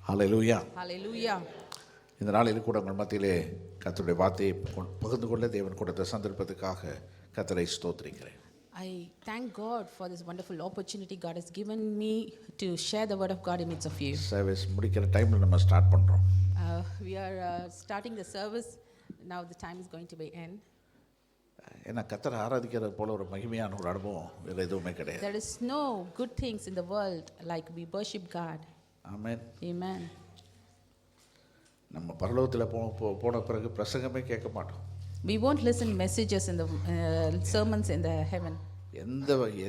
ஹல்லேலூயா. Hallelujah. இந்த நாளில் கூட உங்கள் மத்தியிலே கர்த்தருடைய வார்த்தையை பகிர்ந்து கொள்ள தேவன் கொடுத்த சந்தர்ப்பத்துக்காக கர்த்தரை ஸ்தோத்திரிக்கிறேன். I thank God for this wonderful opportunity God has given me to share the word of God in midst of you. Service முடிக்கிற டைமில் நம்ம ஸ்டார்ட் பண்ணுறோம். We are starting the service. Now the time is going to be end. ஏன்னா கர்த்தரை ஆராதிக்கிறது போல ஒரு மகிமையான ஒரு அனுபவம் வேறு எதுவுமே கிடையாது. There is no good things in the world like we worship God. Amen. Amen. நம்ம பரலோகத்தில் போன பிறகு பிரசங்கமே கேட்க மாட்டோம். We won't listen messages in the sermons in the heaven.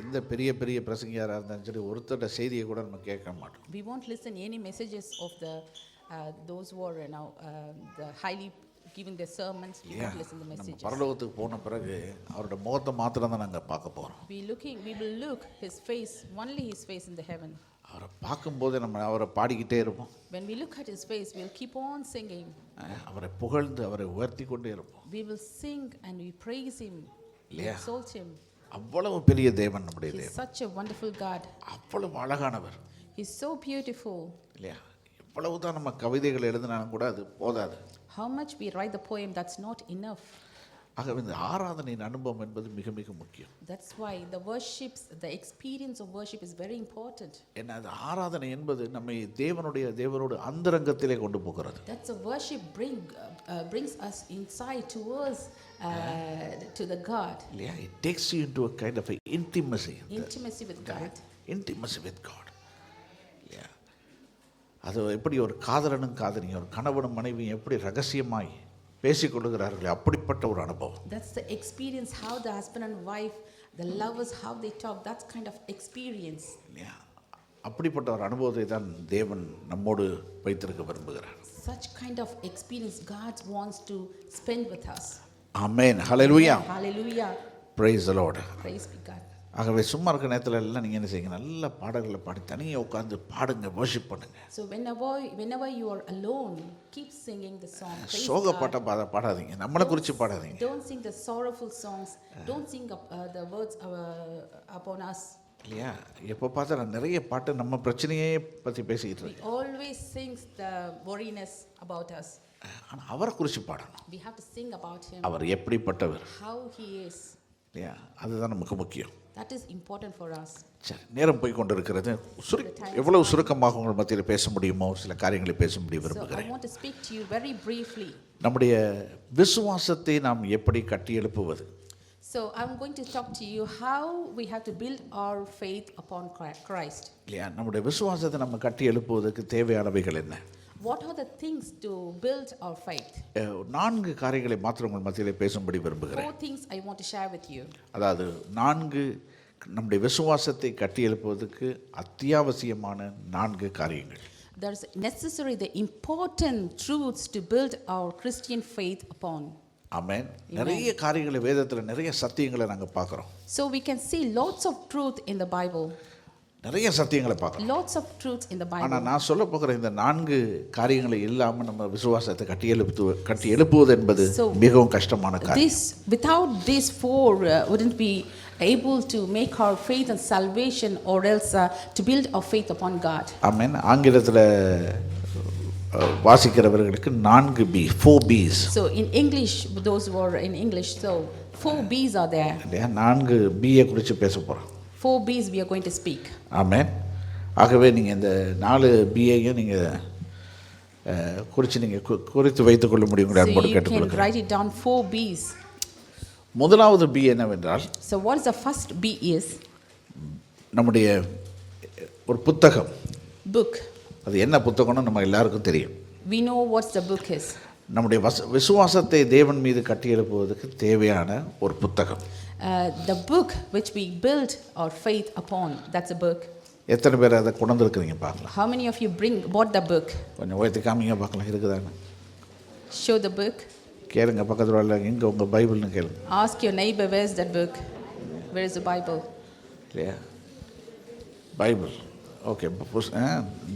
எந்த பெரிய பெரிய பிரசங்கியாராக இருந்தாலும் சரி ஒருத்தரோட செய்தியை கூட நம்ம கேட்க மாட்டோம். We won't listen any messages of the those who are now the highly giving their sermons. We won't listen the messages. நம்ம பரலோகத்துக்கு போன பிறகு அவரோட முகத்தை மாத்திரம் தான் நாங்கள் பார்க்க போகிறோம். We will look his face, only his face in the heaven. அவரை பார்க்கும்போது நம்ம அவரை பாடிக்கிட்டே இருப்போம். When we look at his face, we will keep on singing. அவரை புகழ்ந்து அவரை உயர்த்தி கொண்டே இருப்போம். We will sing and we praise him, we exalt him. அவ்வளவு பெரிய தேவன் நம்முடைய He is தேவன். such a wonderful God. அவ்வளவு அழகானவர். He is so beautiful. இல்லையா? எவ்வளவுதான் நம்ம கவிதைகள் எழுதினாலும் கூட அது போதாது. How much we write the poem, that's not enough. ஆகவே இந்த ஆராதனையின் அனுபவம் என்பது மிக மிக முக்கியம். That's why the experience of worship is very important. ஏன்னா அது ஆராதனை என்பது நம்மை தேவனோடு அந்தரங்கத்திலே கொண்டு போகிறது. That's a worship brings us inside towards to the God. இல்லையா? It takes you into a kind of a intimacy with God. Intimacy with God. இல்லையா? அது எப்படி ஒரு காதலனும் காதலியும் ஒரு கணவனும் மனைவியும் எப்படி ரகசியமாய் பேசிக்கொள்கிறார்கள் அப்படிப்பட்ட ஒரு அனுபவம். That's the experience how the husband and wife, the lovers, how they talk. That's kind of experience. இல்லையா? அப்படிப்பட்ட ஒரு அனுபவத்தை தான் தேவன் நம்மோடு வைத்திருக்க விரும்புகிறார். Such kind of experience God wants to spend with us. Amen. Hallelujah. Hallelujah. Praise the Lord. Praise be God. ஆகவே சும்மா இருக்க நேரத்தில் எல்லாம் நீங்கள் என்ன செய்யுங்க, நல்ல பாடல்களை பாடி தனியாக உட்காந்து பாடுங்க, வர்ஷிப் பண்ணுங்க. So whenever you are alone, keep singing the song. சோக பாட்டை பாடாதீங்க, நம்மளை குறித்து பாடாதீங்க. Don't sing the sorrowful songs. Don't sing the words upon us. இல்லையா? எப்போ பார்த்தா நிறைய பாட்டு நம்ம பிரச்சனையே பற்றி பேசிக்கிட்டு இருக்கு. We always sings the worriness about us. ஆனால் அவரை குறித்து பாடணும். We have to sing about him. அவர் எப்படிப்பட்டவர், how he is. இல்லையா? அதுதான் நமக்கு முக்கியம். That is important for us. சரி, நேரம் போய் கொண்டு இருக்கிறது. எவ்வளவு சுருக்கமாக உங்கள் மத்தியில் பேச முடியுமோ சில காரியங்களை பேசும்படி விரும்புகிறேன். So I want to speak to you very briefly. நம்முடைய விசுவாசத்தை நாம் எப்படி கட்டி எழுப்புவது? So I'm going to talk to you how we have to build our faith upon Christ. இல்லையா? நம்முடைய விசுவாசத்தை நம்ம கட்டி எழுப்புவதற்கு தேவையானவைகள் என்ன? What are the things to build our faith? 4 காரியங்களை மாத்திரம் உங்கள் மத்தியிலே பேசும்படி விரும்புகிறேன். 4 things I want to share with you. அதாவது 4 நம்முடைய விசுவாசத்தை கட்டி எழுப்புவதற்கு அத்தியாவசியமான 4 காரியங்கள். There's necessary the important truths to build our Christian faith upon. ஆமென். நிறைய காரியங்களை வேதத்தில் நிறைய சத்தியங்களை நாங்கள் பார்க்குறோம். So we can see lots of truth in the Bible. நிறைய சத்தியங்களை பார்க்கலாம். Lots of truths in the Bible. ஆனால் நான் சொல்ல போகிற இந்த 4 காரியங்களை இல்லாமல் நம்ம விசுவாசத்தை கட்டி எழுப்புவது என்பது மிகவும் கஷ்டமான காரியம். Without these 4 wouldn't be able to make our faith and salvation or else to build our faith upon God. ஆமென். ஆங்கிலத்தில் வாசிக்கிறவர்களுக்கு 4 B's. So in English, those who are in English, so 4 B's are there. 4 B'யை குறித்து பேச போகிறோம். 4 B's we are going to speak. ஆமென். ஆகவே நீங்கள் இந்த 4 B'யையும் நீங்கள் குறித்து வைத்துக் கொள்ள முடியும். So you can write it down 4 B's. முதலாவது B என்னவென்றால், so what is the first B is? நம்முடைய ஒரு புத்தகம். Book. அது என்ன புத்தகம்னு நம்ம எல்லாருக்கும் தெரியும். We know what the book is. நம்முடைய விசுவாசத்தை தேவன் மீது கட்டி எழுப்புவதற்கு தேவையான ஒரு புத்தகம். The book which we build our faith upon, that's a book. எத்தனை பேர் அதை கொண்டு வந்துருக்கீங்க பார்க்கலாம். How many of you bought the book? கொஞ்சம் உயர்த்தி காமிங்க பார்க்கலாம், இருக்குதான்னு. Show the book. கேளுங்க, பக்கத்தில் உள்ள எங்கே உங்கள் பைபிள்னு கேளுங்க. Ask your neighbor, where is that book? Where is the Bible? இல்லையா? பைபிள். ஓகே,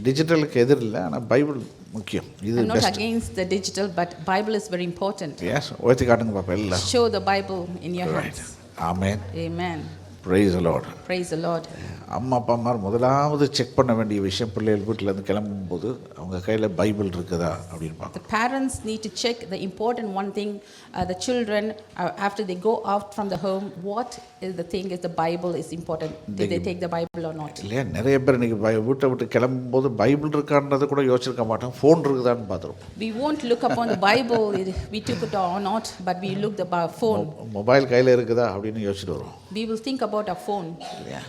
டிஜிட்டலுக்கு எதிர் இல்லை, ஆனால் பைபிள் முக்கியம். இது I'm not against the digital, but Bible is very important. Yes, உயர்த்தி காட்டுங்க பாப்பா எல்லாம். Show the Bible in your hands. Amen. Amen. Praise the Lord. Praise the Lord. அம்மா அப்பாமார் முதலாவது செக் பண்ண வேண்டிய விஷயம் பிள்ளைகள் வீட்டிலேருந்து கிளம்பும்போது அவங்க கையில் பைபிள் இருக்குதா அப்படின்னு பார்க்கணும். The parents need to check the important one thing. The children, after they go out from the home, what is the thing is the Bible is important. Did they take the Bible or not? இல்லையா, நிறைய பேர் இன்றைக்கி வீட்டை விட்டு கிளம்பும்போது Bible இருக்கான்றதை கூட யோசிச்சிருக்க மாட்டோம், phone இருக்குதான்னு பார்த்துருப்போம். We won't look upon the Bible, we took it or not, but we look the phone. Mobile கையில் இருக்குதா அப்படின்னு யோசிச்சுட்டு வருவோம். We will think about our phone. இல்லையா,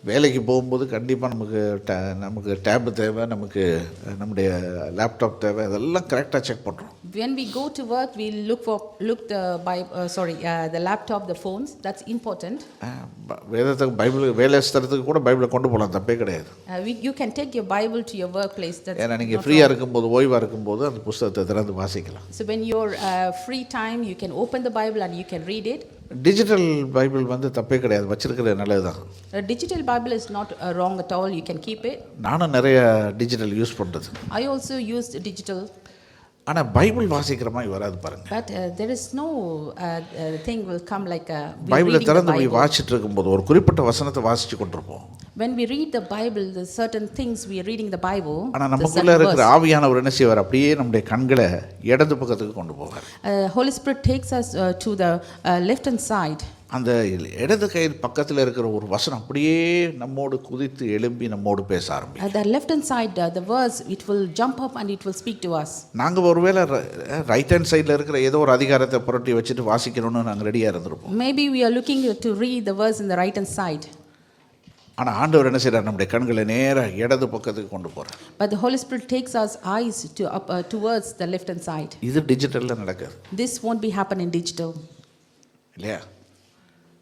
வேலைக்கு போகும்போது கண்டிப்பாக நமக்கு டேபு தேவை, நமக்கு நம்முடைய லேப்டாப் தேவை, இதெல்லாம் கரெக்டாக செக் பண்ணுறோம். When we go to work, we look the Bible, the laptop, the phones. That's important. வேதத்துக்கு பைபிள் வேலை ஸ்தலத்துக்கு கூட பைபிளை கொண்டு போகலாம், தப்பே கிடையாது. You can take your Bible to your workplace. ஏன்னா நீங்கள் ஃப்ரீயாக இருக்கும்போது, ஓய்வாக இருக்கும்போது அந்த புஸ்தகத்தை திறந்து வாசிக்கலாம். So when you're free time, you can open the Bible and you can read it. Digital Bible தப்பே கிடையாது, வச்சிருக்கிறது நல்லது தான். Digital Bible is not wrong at all. You can keep it. நானும் நிறைய டிஜிட்டல் யூஸ் பண்ணுறது. I also used digital. ஆனால் Bible வாசிக்கிற மாதிரி வராது பாருங்க. But there is no thing will come like பைபிளை திறந்து போய் வாசிச்சுட்டு இருக்கும்போது ஒரு குறிப்பிட்ட வசனத்தை வாசிச்சு கொண்டிருப்போம். When we read the Bible, the certain things we are reading the Bible. ஆனால் நமக்குள்ள இருக்கிற ஆவியானவர் என்ன செய்வார், அப்படியே நம்முடைய கண்களை இடது பக்கத்துக்கு கொண்டு போவார். Holy Spirit takes us to the left hand side. அந்த இடது கையில் பக்கத்தில் இருக்கிற ஒரு வசனம் அப்படியே நம்மோடு குதித்து எழும்பி நம்மோடு பேச ஆரம்பிக்கும். At the left hand side, the verse, it will jump up and it will speak to us. நாங்கள் ஒருவேளை ரைட் ஹேண்ட் சைடில் இருக்கிற ஏதோ ஒரு அதிகாரத்தை புரட்டி வச்சுட்டு வாசிக்கணும்னு நாங்கள் ரெடியாக இருந்திருப்போம். Maybe we are looking to read the verse in the right hand side. ஆனால் ஆண்டவர் என்ன செய்கிறார், நம்முடைய கண்களை நேராக இடது பக்கத்துக்கு கொண்டு போகிறார். But the Holy Spirit takes us eyes towards the left hand side. இது டிஜிட்டலில் நடக்குது. This won't be happen in digital. இல்லையா,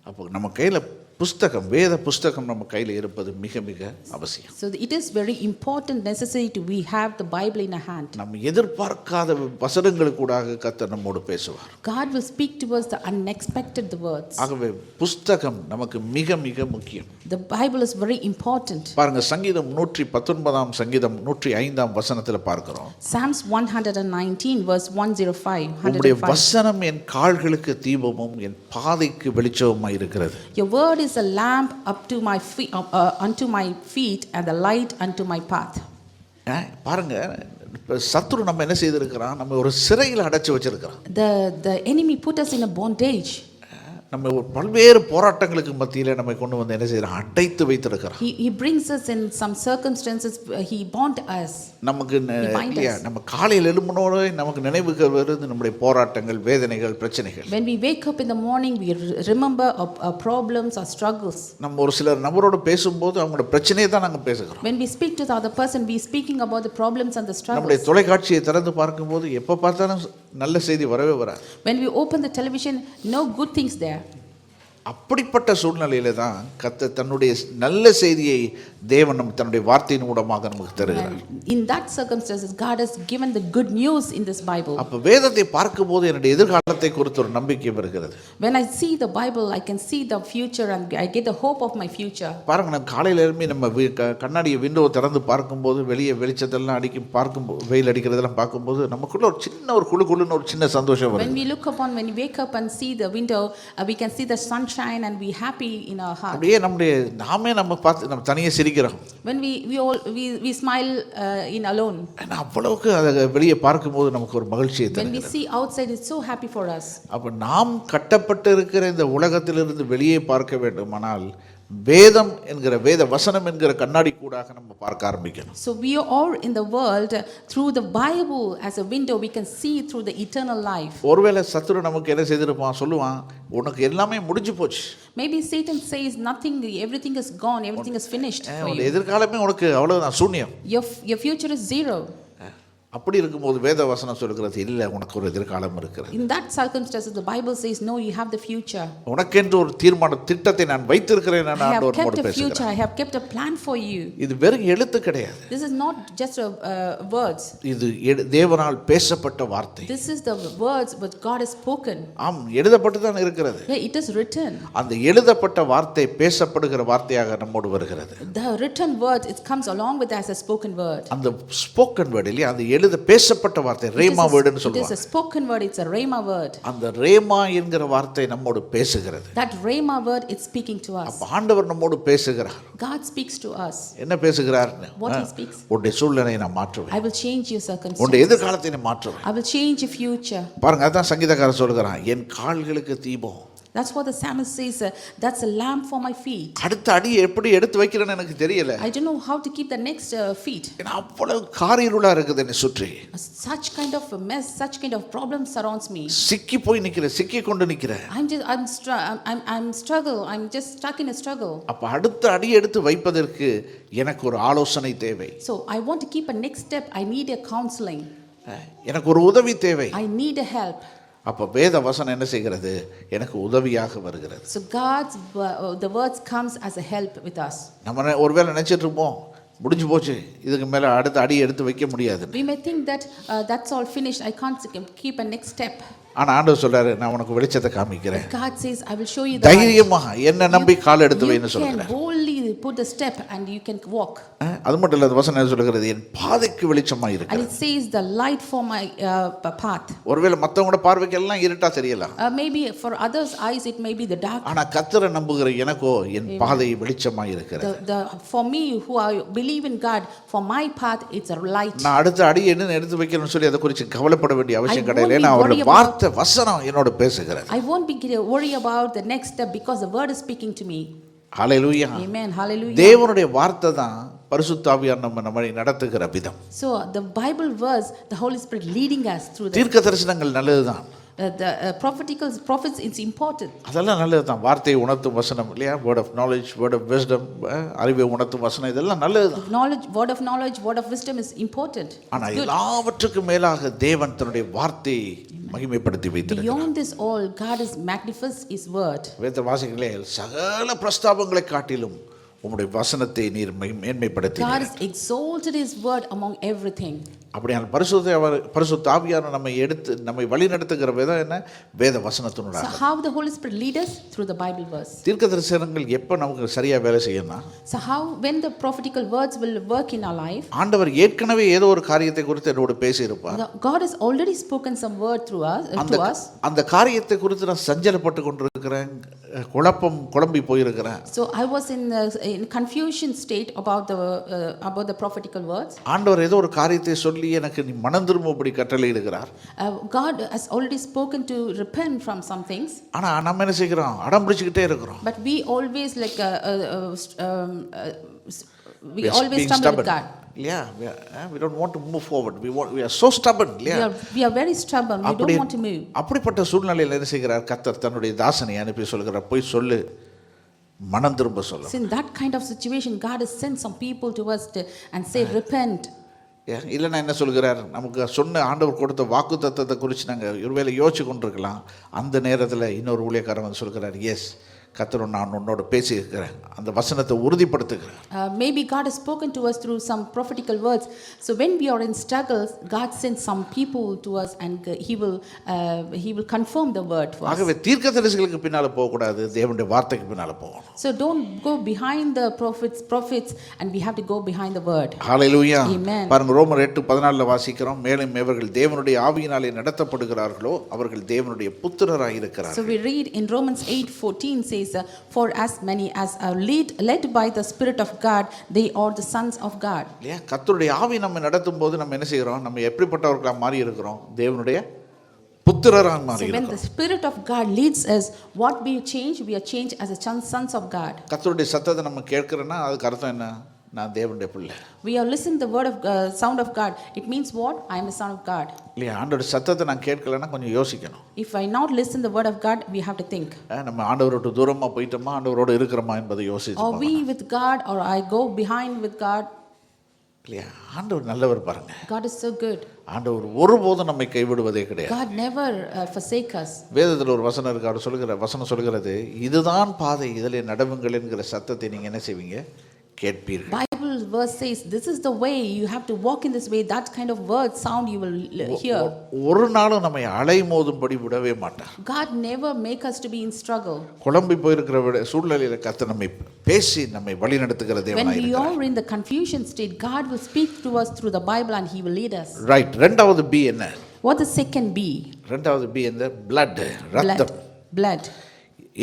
அப்போ நம்ம கையில் புஸ்தகம், வேத புஸ்தகம் நம்ம கையில் இருப்பது மிக மிக அவசியம். So it is very important, necessary to we have the Bible in our hand. நம்ம எதிர்பார்க்காத வசனங்களுக்கூடாக கர்த்தர் நம்மோடு பேசுவார். God will speak to us the unexpected words. ஆகவே புஸ்தகம் நமக்கு மிக மிக முக்கியம். The Bible is very important. பாருங்க, சங்கீதம் 119 சங்கீதம் 105 வசனத்தில் பார்க்கிறோம். Psalms 119 verse 105. உம்முடைய வசனம் என் கால்களுக்கு தீபமும் என் பாதைக்கு வெளிச்சமுமாய் இருக்கிறது. Your word is a lamp up to my feet, unto my feet, and the light unto my path. பாருங்க, இப்போ சத்துரு நம்ம என்ன செய்திருக்கிறான், நம்ம ஒரு சிறையில் அடைச்சி வச்சிருக்கிறான். The enemy put us in a bondage. நம்ம பல்வேறு போராட்டங்களுக்கு மத்தியில் நம்மை கொண்டு வந்து என்ன செய்யறான், அடைத்து வைத்திருக்கிறான். He brings us in some circumstances, he bound us. நமக்கு நம்ம காலையில் எழும்பினோட நமக்கு நினைவுக்கு வருது நம்முடைய போராட்டங்கள், வேதனைகள், பிரச்சனைகள். When we wake up in the morning, we remember our problems, our struggles. நம்ம ஒரு சிலர் நபரோடு பேசும்போது அவங்களோட பிரச்சனையை தான் நாங்கள் பேசுகிறோம். When we speak to the other person, we speaking about the problems and the struggles. நம்முடைய தொலைக்காட்சியை திறந்து பார்க்கும்போது எப்போ பார்த்தாலும் நல்ல செய்தி வரவே வராது. When we open the television, no good things there. அப்படிப்பட்ட சூழ்நிலையில தான் கர்த்தர் தன்னுடைய நல்ல செய்தியை தேவன் தன்னுடைய வார்த்தையின் மூலமாக நமக்கு தருகிறார். In that circumstances, God has given the good news in this Bible. அப்ப வேதத்தை பார்க்கும்போது என்னுடைய எதிர்காலத்தை குறித்து ஒரு நம்பிக்கை வருகிறது. When I see the Bible, I can see the future and I get the hope of my future. பாருங்க, நம்ம காலையில எழும்பி நம்ம கண்ணாடியை விண்டோ திறந்து பார்க்கும்போது வெளியே வெளிச்சத்தெல்லாம் அடிக்கும், பார்க்கும்போது வெயில் அடிக்கிறதெல்லாம் பார்க்கும்போது நமக்குள்ள ஒரு சின்ன ஒரு குளுன்னு ஒரு சின்ன சந்தோஷம் வரும். When we wake up and see the window, we can see the sunshine and be happy in our heart. அப்படியே நம்ம பார்த்து நம்ம தனியே சிரிக்கிறோம். When we smile in alone. அவ்வளவுக்கு அதை வெளியே பார்க்கும்போது நமக்கு ஒரு மகிழ்ச்சியை தருகிறது. When we see outside, it's so happy for us. அப்ப நாம் கட்டப்பட்டு இருக்கிற இந்த உலகத்திலிருந்து வெளியே பார்க்க வேண்டுமானால் வேதம் என்கிற வேத வசனம் என்கிற கண்ணாடி கூடாக நம்ம பார்க்க ஆரம்பிக்கணும். So we are in the world through the Bible as a window, we can see through the eternal life. ஒருவேளை சத்துரு நமக்கு என்ன செய்திருப்பான், சொல்லுவான் உனக்கு எல்லாமே முடிஞ்சு போச்சு. Maybe Satan says nothing, everything is gone, everything is finished for you. எதிர்காலமே உனக்கு அவ்வளவுதான், சூன்யம். Your future is zero. அப்படி இருக்கும்போது வேத வசனம் சொல்கிறது, இல்லை உனக்கு ஒரு எதிர்காலம் இருக்கிறது. In that circumstances, the Bible says no, you have the future. உனக்கென்று ஒரு தீர்மான திட்டத்தை நான் வைத்திருக்கிறேன். I have kept a future, I have kept a plan for you. இது வெறும் எழுத்து கிடையாது. This is not just words. இது தேவனால் பேசப்பட்ட வார்த்தை. This is the words which God has spoken. ஆம், எழுதப்பட்டு தான் இருக்கிறது. Yeah, it is written. அந்த எழுதப்பட்ட வார்த்தை பேசப்படுகிற வார்த்தையாக நம்மோடு வருகிறது. The written word, it comes along with as a spoken word. அந்த ஸ்போக்கன் வேர்ட் இல்லையா, அந்த பேசப்பட்ட வார்த்தை, ரேமா வேர்டுன்னு It is சொல்லுவாங்க. a spoken word, it's a rhema word. அந்த ரேமா என்கிற வார்த்தை நம்மோடு பேசுகிறது. That rhema word is speaking to us. அப்ப ஆண்டவர் நம்மோடு பேசுகிறார். God speaks to us. என்ன பேசுகிறார்? What he speaks? உன்னுடைய சூழ்நிலையை நான் மாற்றுவேன், I will change your circumstances. உன்னுடைய எதிர்காலத்தை நான் மாற்றுவேன். I will change your future. பாருங்க, அதான் சங்கீதக்காரன் சொல்கிறான், என் கால்களுக்கு தீபம். That's what the psalmist says, that's a lamp for my feet. அடுத்த அடியை எப்படி எடுத்து வைக்கிறேன்னு எனக்கு தெரியல. I don't know how to keep the next feet. ஏன்னா அவ்வளவு காரிருளா இருக்குது என்னை சுற்றி. Such kind of a mess, such kind of problem surrounds me. சிக்கி போய் நிக்கிறேன், சிக்கி கொண்டு நிக்கிறேன். I'm struggle. I'm just stuck in a struggle. அப்ப அடுத்த அடியை எடுத்து வைப்பதற்கு எனக்கு ஒரு ஆலோசனை தேவை. So I want to keep a next step. I need a counseling. எனக்கு ஒரு உதவி தேவை. I need a help. அப்ப வேத வசனம் என்ன செய்கிறது? எனக்கு உதவியாக வருகிறது. So the words comes as a help with us. நம்ம ஒருவேளை நினைச்சிட்டு இருப்போம், முடிஞ்சு போச்சு, இதுக்கு மேல அடுத்த அடி எடுத்து வைக்க முடியாது. We may think that that's all finished. I can't keep a next step. ஆனா ஆண்டவர் சொல்றாரு, நான் உனக்கு வெளிச்சத்தை காமிக்கிறேன். God says, I will show you the தைரியமா என்ன நம்பி கால் எடுத்து வைன்னு you can சொல்றாரு. boldly put the step and you can walk. அது மட்டும் இல்ல, அந்த வசனம் என்ன சொல்கிறது? என் பாதைக்கு வெளிச்சமா And இருக்கு. it says the light for my path. ஒருவேளை மத்தவங்களோட பார்வைக்கு எல்லாம் இருட்டா தெரியலாம். Maybe for others' eyes it may be the dark. ஆனா கர்த்தரை நம்புகிற எனக்கோ என் பாதை வெளிச்சமா இருக்கிறது. For me who I believe in God, for my path it's a light. நான் அடுத்த அடி என்ன எடுத்து வைக்கணும்னு சொல்லி அதை குறித்து கவலைப்பட வேண்டிய அவசியம் கிடையாது. ஏன்னா அவருடைய வார்த்தை வசனம் என்னோட பேசுகிறது. I won't be worry about the next step because the word is speaking to me. Hallelujah. Amen. Hallelujah. தேவனுடைய வார்த்தை தான் பரிசுத்த ஆவியானவர் நம்மை நடத்துகிற விதம். So the Bible verse, the Holy Spirit leading us through the தீர்க்க தரிசனங்கள் நல்லதுதான். the prophets, it's important. அதெல்லாம் நல்லதுதான். வார்த்தையை உணர்த்தும் வசனம் இல்லையா? word of knowledge, word of wisdom, அறிவை உணர்த்தும் வசனம், இதெல்லாம் நல்லதுதான். Knowledge, word of wisdom is important. ஆனா எல்லாவற்றுக்கும் மேலாக தேவன் தன்னுடைய வார்த்தையை மகிமைப்படுத்தி வைத்திருக்கிறார். Beyond this all, God is magnifies his word. வேத வாசிகளே, சகல பிரஸ்தாபங்களை காட்டிலும் உம்முடைய வசனத்தை நீர் மேன்மைப்படுத்தினீர். God has exalted his word among everything. அப்படியான பரிசுத்த ஆவியானவர் நம்மை வழி நடத்துகிற விதம் என்ன? வேத வசனத்தினூடாக. So how the Holy Spirit lead us? Through the Bible verse. தீர்க்க தரிசனங்கள் எப்ப நமக்கு சரியா வேலை செய்யும்னா, So how when the prophetical words will work in our life? ஆண்டவர் ஏற்கனவே ஏதோ ஒரு காரியத்தை குறித்து என்னோடு பேசி இருப்பார். God has already spoken some word through us to us. அந்த காரியத்தை குறித்து நான் சஞ்சலப்பட்டு கொண்டிருக்கிறேன், குழம்பி போயிருக்கிறேன். So I was in confusion state about the prophetical words. ஆண்டவர் ஏதோ ஒரு காரியத்தை சொல்லி எனக்கு நீ மனம் திரும்பும்படி கட்டளையிடுகிறார். God has already spoken to repent from some things. ஆனா நம்ம என்ன செய்கிறோம்? அடம் பிடிச்சிட்டே இருக்கிறோம். But we always we always stumble with God. Yeah, we don't want to move forward. We are so stubborn. Yeah, we are very stubborn. We don't want to move. அப்படிப்பட்ட சூழ்நிலையில் என்ன செய்கிறார்? கர்த்தர் தன்னுடைய தாசனை அனுப்பி சொல்கிறார், போய் சொல்லு, மனம் திரும்ப சொல்ல. In that kind of situation, God has sent some people to us and say repent. இல்லைன்னா என்ன சொல்கிறார்? நமக்கு சொன்ன ஆண்டவர் கொடுத்த வாக்கு தத்தத்தை குறித்து நாங்கள் ஒருவேளை யோசிச்சு கொண்டிருக்கலாம். அந்த நேரத்தில் இன்னொரு ஊழியக்காரன் வந்து சொல்கிறார், எஸ் கர்த்தர் நான் உன்னோட பேசி இருக்கிறேன், அந்த வசனத்தை உறுதிப்படுத்துகிறேன். Maybe God has spoken to us through some prophetical words. So when we are in struggles, God sends some people to us and he will confirm the word for us. ஆகவே தீர்க்கதரிசிகளுக்கு பின்னால போக கூடாது, தேவனுடைய வார்த்தைக்கு பின்னால போகணும். So don't go behind the prophets and we have to go behind the word. Hallelujah. Amen. பாருங்க, ரோமர் 8:14 வாசிக்கிறோம், மேலும் இவர்கள் தேவனுடைய ஆவியினாலே நடத்தப்படுகிறார்களோ அவர்கள் தேவனுடைய புத்திரராய் இருக்கிறார்கள். So we read in Romans 8:14 says, for as many as are led by the Spirit of God, they are the sons of God. இல்லையா? கர்த்தருடைய ஆவி நம்ம நடத்தும் போது நம்ம என்ன செய்கிறோம்? நம்ம எப்படிப்பட்டவர்களாக மாறி இருக்கிறோம்? தேவனுடைய புத்திரராக மாறி So when the Spirit of God leads us, what we change? We are changed as a sons of God. கர்த்தருடைய சத்தத்தை நம்ம கேட்கிறோன்னா அதுக்கு அர்த்தம் என்ன? நான் தேவனுடைய பிள்ளை. We are listening the word of sound of God. It means what? I am a son of God. இல்லையா? ஆண்டவருடைய சத்தத்தை நான் கேட்கலன்னா கொஞ்சம் யோசிக்கணும். If I not listen the word of God, we have to think. நம்ம ஆண்டவரோட தூரமா போயிட்டோமா, ஆண்டவரோட இருக்கிறோமா என்பதை யோசிச்சு. Are we with God or I go behind with God? இல்லையா? ஆண்டவர் நல்லவர் பாருங்க. God is so good. ஆண்டவர் ஒருபோதும் நம்மை கைவிடுவதே கிடையாது. God never forsake us. வேதத்தில் ஒரு வசனம் இருக்கு, அவர் வசனம் சொல்கிறது, இதுதான் பாதை, இதிலே நடவுங்கள் என்கிற சத்தத்தை நீங்க என்ன செய்வீங்க? கேட்பீர்கள். Bible verse says this is the way you have to walk in this way. That kind of word sound you will hear. ஒரு நாளும் நம்மை அலைமோதும்படி விடவே மாட்டார். God never make us to be in struggle. குழம்பி போயிருக்கிற சூழ்நிலையில கர்த்தர் நம்மை பேசி நம்மை வழி நடத்துகிற When தேவனாய் we இருக்கிறார். are in the confusion state, God will speak to us through the Bible and he will lead us. Right. ரெண்டாவது பி என்ன? What the second B? ரெண்டாவது பி இந்த blood, ரத்தம். Blood.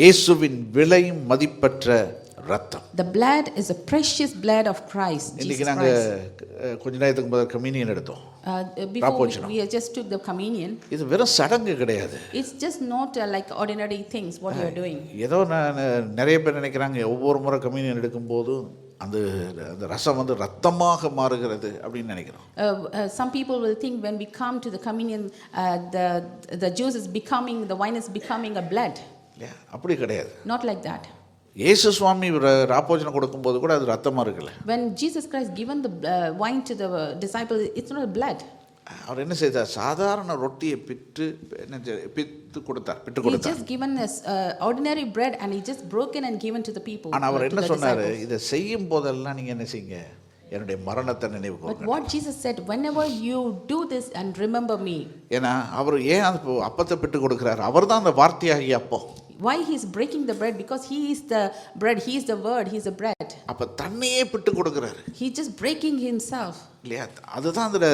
இயேசுவின் விலை மதிப்பற்ற ரத்தம். The blood is a precious blood of Christ. இன்னைக்கு Jesus நாங்க Christ. கொஞ்ச நேரத்துக்கு முதல்ல கம்யூனியன் எடுத்தோம். Before we just took the communion. இது வெறும் சடங்கு கிடையாது. It's just not like ordinary things what you are doing. ஏதோ நிறைய பேர் நினைக்கிறாங்க ஒவ்வொரு முறை கம்யூனியன் எடுக்கும்போது அந்த ரசம் வந்து ரத்தமாக மாறுகிறது அப்படின்னு நினைக்கிறோம். Some people will think when we come to the communion, the juice is becoming, the wine is becoming a blood. இல்லையா? அப்படி கிடையாது. Not like that. இயேசு சுவாமி ராப்போஜனம் கொடுக்கும்போது கூட அது ரத்தமா இருக்குல்ல. When Jesus Christ given the wine to the disciples, it's not a blood. அவர் என்ன செய்தார்? சாதாரண ரொட்டியை பிட்டு கொடுத்தார். He just given us ordinary bread and he just broken and given to the people. ஆனா அவர் என்ன சொன்னாரு? இதை செய்யும் போதெல்லாம் நீங்க என்ன செய்யுங்க? என்னுடைய மரணத்தை நினைவு But கூறுங்க. what Jesus said, whenever you do this and remember me. ஏன்னா அவர் ஏன் அப்பத்தை பிட்டு கொடுக்கிறார்? அவர்தான் அந்த வார்த்தையாகிய அப்பம். Why he is breaking the bread? Because he is the bread, he is the word, he is the bread. அப்ப தன்னையே பிட்டு கொடுக்கிறாரு. He just breaking himself. இல்லையா? அதுதான் அதுல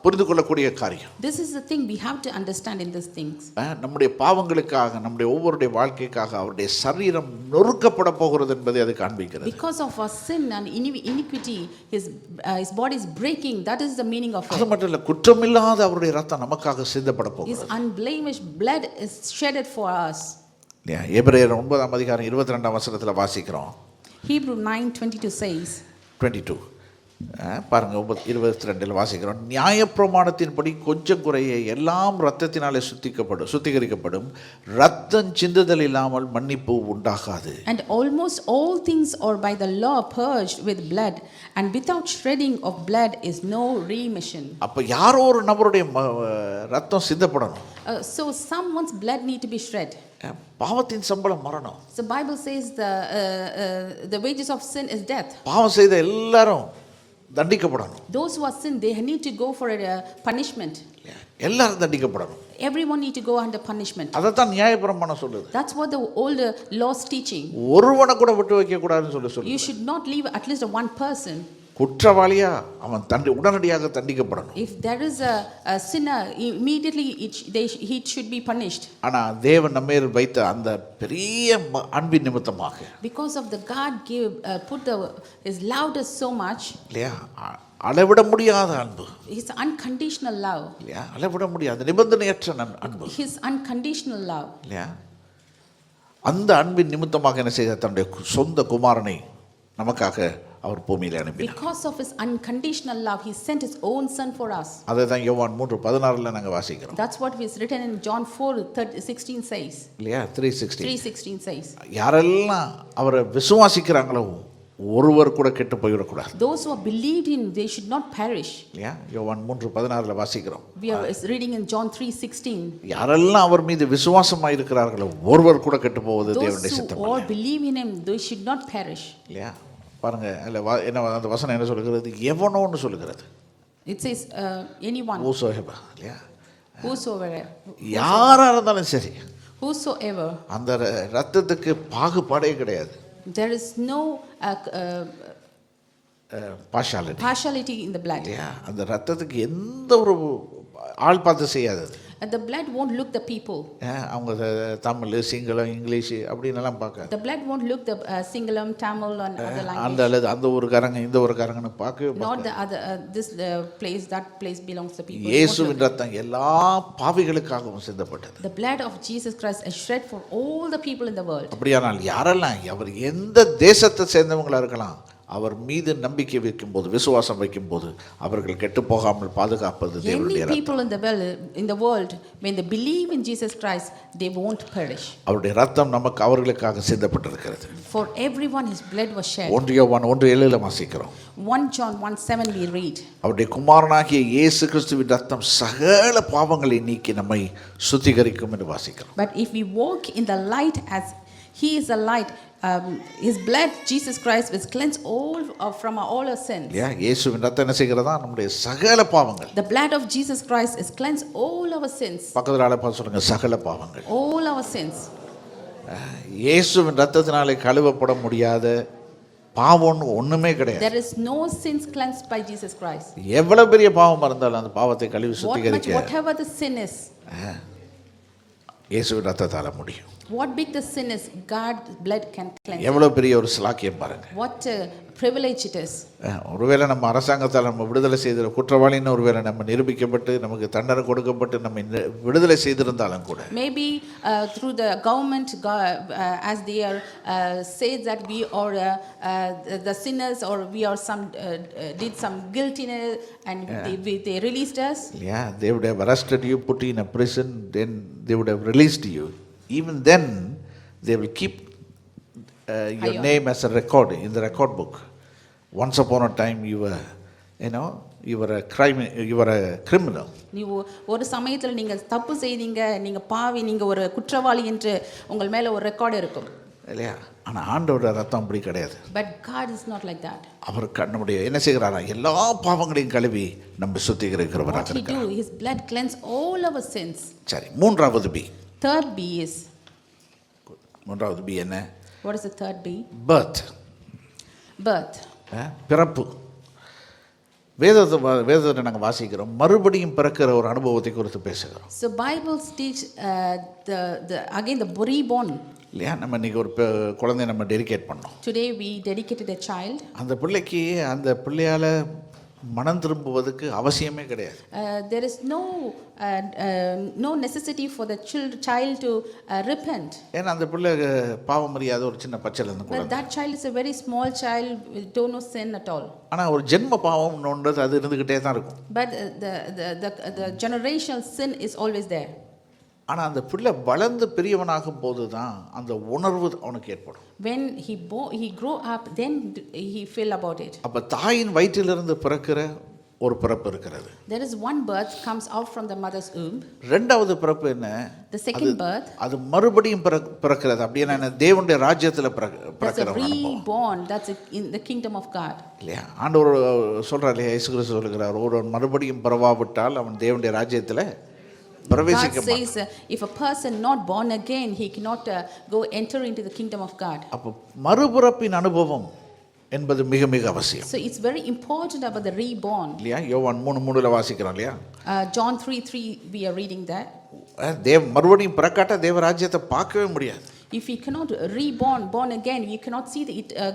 புரிந்து கொள்ளக்கூடிய காரியம். This is the thing we have to understand in these things. நம்முடைய பாவங்களுக்காக நம்முடைய ஒவ்வொருடைய வாழ்க்கைக்காக அவருடைய சரீரம் நொறுக்கப்பட போகிறது என்பதை அது காண்பிக்கிறது. Because of our sin and iniquity, his body is breaking. That is the meaning of அது it. மட்டும் இல்ல, குற்றமில்லாத அவருடைய ரத்தம் நமக்காக சிந்தப்பட His போகிறது. unblemished blood is shedded for us. எபிரேயர் 9ஆம் அதிகாரம் 22ஆம் வசனத்துல வாசிக்கிறோம். Hebrew 9:22 says. 22 பாருங்க 22 வாசிக்கிறோம். நியாயப்பிரமாணத்தின்படி கொஞ்சம் குறைய எல்லாம் இரத்தத்தினாலே சுத்திகரிக்கப்படும். இரத்தம் சிந்துதல் இல்லாமல் மன்னிப்பு உண்டாகாது. And almost all things are by the law purged with blood, and without shedding of blood is no remission. அப்ப யாரோ ஒரு நபருடைய ரத்தம் சிந்தப்படணும். So someone's blood need to be shed. பாவத்தின் சம்பளம் மரணம். The Bible says the wages of sin is death. பாவம் செய்த எல்லாரும் தண்டிக்கப்படணும். Those who are sin, they need to go for a punishment. எல்லாரும் தண்டிக்கப்படணும். Everyone need to go under punishment. அதத்தான் நியாயப்பிரமாணம் சொல்லுது. That's what the old law's teaching. ஒருவனை கூட விட்டு வைக்க கூடாதுன்னு சொல்லுது. You should not leave at least one person. குற்றவாளியா அவன் உடனடியாக தண்டிக்கப்படணும். If there is a sinner, immediately he should be punished. ஆனா தேவன் நம்மேல் வைத்த அந்த பெரிய அன்பின் நிமித்தமாக, Because of the God put his love us so much. இல்லையா? அளவிட முடியாத அன்பு. His unconditional love. இல்லையா? அளவிட முடியாத நிபந்தனையற்ற அன்பு. His unconditional love. இல்லையா? அந்த அன்பின் நிமித்தமாக என்ன செய்தார்? தன்னுடைய சொந்த குமாரனை நமக்காக அவர் பூமியில அனுப்பினார். Because of his unconditional love, he sent his own son for us. அதுதான் யோவான் 3:16 நாங்க வாசிக்கிறோம். That's what is written in John 4:16 says. இல்லையா? 3:16. 3:16 says. யாரெல்லாம் அவரை விசுவாசிக்கிறாங்களோ ஒருவர் கூட கெட்டு போயிடக்கூடாது. Those who are believed in, they should not perish. இல்லையா? யோவான் 3:16 வாசிக்கிறோம். We are reading in John 3:16. யாரெல்லாம் அவர் மீது விசுவாசமாய் இருக்கிறார்களோ ஒருவர் கூட கெட்டு போவது தேவனுடைய சித்தம். Those who all believe in him, they should not perish. இல்லையா? பாருங்க என்ன அந்த வசனம் என்ன சொல்லுகிறது? எவனோன்னு சொல்லுகிறது. It says anyone. whosoever. இல்லையா? Whosoever. யாரா இருந்தாலும் சரி. Whosoever. அந்த ரத்தத்துக்கு பாகுபாடே கிடையாது. There is no partiality in the blood. இல்லையா? அந்த ரத்தத்துக்கு எந்த ஒரு ஆள் பார்த்து செய்யாதது. And the blood won't look the people. அவங்க தமிழ், சிங்களம், இங்கிலீஷ் அப்படின்னு எல்லாம் பார்க்க. The blood won't look the Singalam, Tamil and other language. அந்த ஒரு காரங்க இந்த ஒரு காரங்கன்னு பார்க்கவே மாட்டாங்க. Not the other this place, that place belongs to people. இயேசுவின் ரத்தம் எல்லா பாவிகளுக்காகவும் சிந்தப்பட்டது. The blood of Jesus Christ is shed for all the people in the world. அப்படியானால் யாரெல்லாம் அவர் எந்த தேசத்தை சேர்ந்தவங்களா இருக்கலாம், அவர் மீது நம்பிக்கை வைக்கும்போது, விசுவாசம் வைக்கும்போது அவர்கள் கெட்டு போகாமல் பாதுகாப்பது தேவனுடைய ரத்தம். Any people in the world, when they believe in Jesus Christ, they won't perish. அவருடைய ரத்தம் நமக்கு அவர்களுக்காக சிந்தப்பட்டிருக்கிறது. For everyone his blood was shed. 1 யோவான் 1:7 வாசிக்கிறோம். 1 John 1:7 we read. அவருடைய குமாரனாகிய இயேசு கிறிஸ்துவின் ரத்தம் சகல பாவங்களை நீக்கி நம்மை சுத்திகரிக்கும் என்று வாசிக்கிறோம். But if we walk in the light as He is a light. His blood, Jesus Christ, will cleanse from all our sins. இல்லையா? இயேசுவின் ரத்தம் என்ன செய்கிறதா? நம்முடைய சகல பாவங்கள். The blood of Jesus Christ is cleanse all our sins. பக்கத்துல ஆளை பார்த்து சொல்லுங்க, சகல பாவங்கள். All our sins. இயேசுவின் ரத்தத்தினாலே கழுவப்பட முடியாத பாவம் ஒண்ணுமே கிடையாது. There is no sins cleansed by Jesus Christ. எவ்வளவு பெரிய பாவம் இருந்தாலும் அந்த பாவத்தை கழுவி சுத்திகரிக்க Whatever the sin is, இயேசுவின் ரத்தத்தால முடியும். what big the sin is, God's blood can cleanse. எவ்வளவு பெரிய ஒரு ஸ்லாக்கியம் பாருங்க. What a privilege it is. ஒருவேளை நம்ம அரசாங்கத்தால் நம்ம விடுதலை செய்த குற்றவாளின்னு ஒருவேளை நம்ம நிரூபிக்கப்பட்டு நமக்கு தண்டனை கொடுக்கப்பட்டு நம்ம விடுதலை செய்திருந்தாலும் கூட, maybe through the government, as they are says that we are the sinners, or we are did some guiltiness, and they released us. Yeah, they would have arrested you, put you in a prison, then they would have released you. Even then they will keep your name as a record in the record book. Once upon a time you were, you were a criminal. ನೀವು ஒரு சமயத்துல நீங்க தப்பு செய்தீங்க, நீங்க பாவி, நீங்க ஒரு குற்றவாளி என்று உங்கள் மேல ஒரு ரெக்கார்ட் இருக்கும். இல்லையா? ஆனா ஆண்டவருடைய ரத்தம் அப்படி கிடையாது. But God is not like that. அவர் நம்முடைய என்ன செய்கிறாரா? எல்லா பாவங்களையும் கழுவி நம்ம சுத்திகரிக்கிறவராக இருக்கிறார். What he do, his blood cleanse all our sins. சரி, மூன்றாவது பி. Third B is, மூன்றாவது பி என்ன? what is the third B? Birth. Birth. பிறப்பு. வேதத்தை நாங்கள் வாசிக்கிறோம், மறுபடியும் பிறக்கிற ஒரு அனுபவத்தை குறித்து பேசுகிறோம். So Bibles teach again the reborn. இல்லையா? நம்ம இன்னைக்கு ஒரு குழந்தைய நம்ம டெடிகேட் பண்ணோம். Today we dedicated a child. அந்த பிள்ளைக்கு அந்த பிள்ளையால மனம் திரும்புவதற்கு அவசியமே கிடையாது. There is no necessity for the child to repent. ஏன்னா அந்த பிள்ளை பாவம் அறியாத ஒரு சின்ன பச்சையில இருந்து குழந்தை. That child is a very small child, don't know sin at all. ஆனா ஒரு ஜென்ம பாவம் ஒன்றது அது இருந்துகிட்டே தான் இருக்கும். But the generational sin is always there. ஆனா அந்த பிள்ளை வளர்ந்து பெரியவனாகும் போது தான் அந்த உணர்வு அவனுக்கு ஏற்படும். When he grow up, then he feel about it. அப்ப தாயின் வயிற்றிலிருந்து பிறக்கிற ஒரு பிறப்பு இருக்கிறது. There is one birth comes out from the mother's womb. இரண்டாவது பிறப்பு என்ன? The second birth, அது மறுபடியும் பிறக்கிறது. அப்படியே என்ன? தேவனுடைய ராஜ்யத்துல பிறக்கிற that's a reborn. That's in the kingdom of God. இல்லையா? ஆண்டவர் சொல்றார் இல்லையா? இயேசு கிறிஸ்து சொல்கிறார், ஒருவன் மறுபடியும் பிறவாவிட்டால் அவன் தேவனுடைய ராஜ்யத்துல பிரவேசிக்க மாட்டான். God says if a person not born again, he cannot go enter into the kingdom of God. அப்ப மறுபிறப்பின் அனுபவம் என்பது மிக மிக அவசியம். So it's very important about the reborn. இல்லையா? யோவான் 3:3 வாசிக்கிறோம் இல்லையா? John 3:3 we are reading that. மறுபடியும் பிறக்காட்ட தேவ ராஜ்யத்தை பார்க்கவே முடியாது. If you cannot born again, you cannot see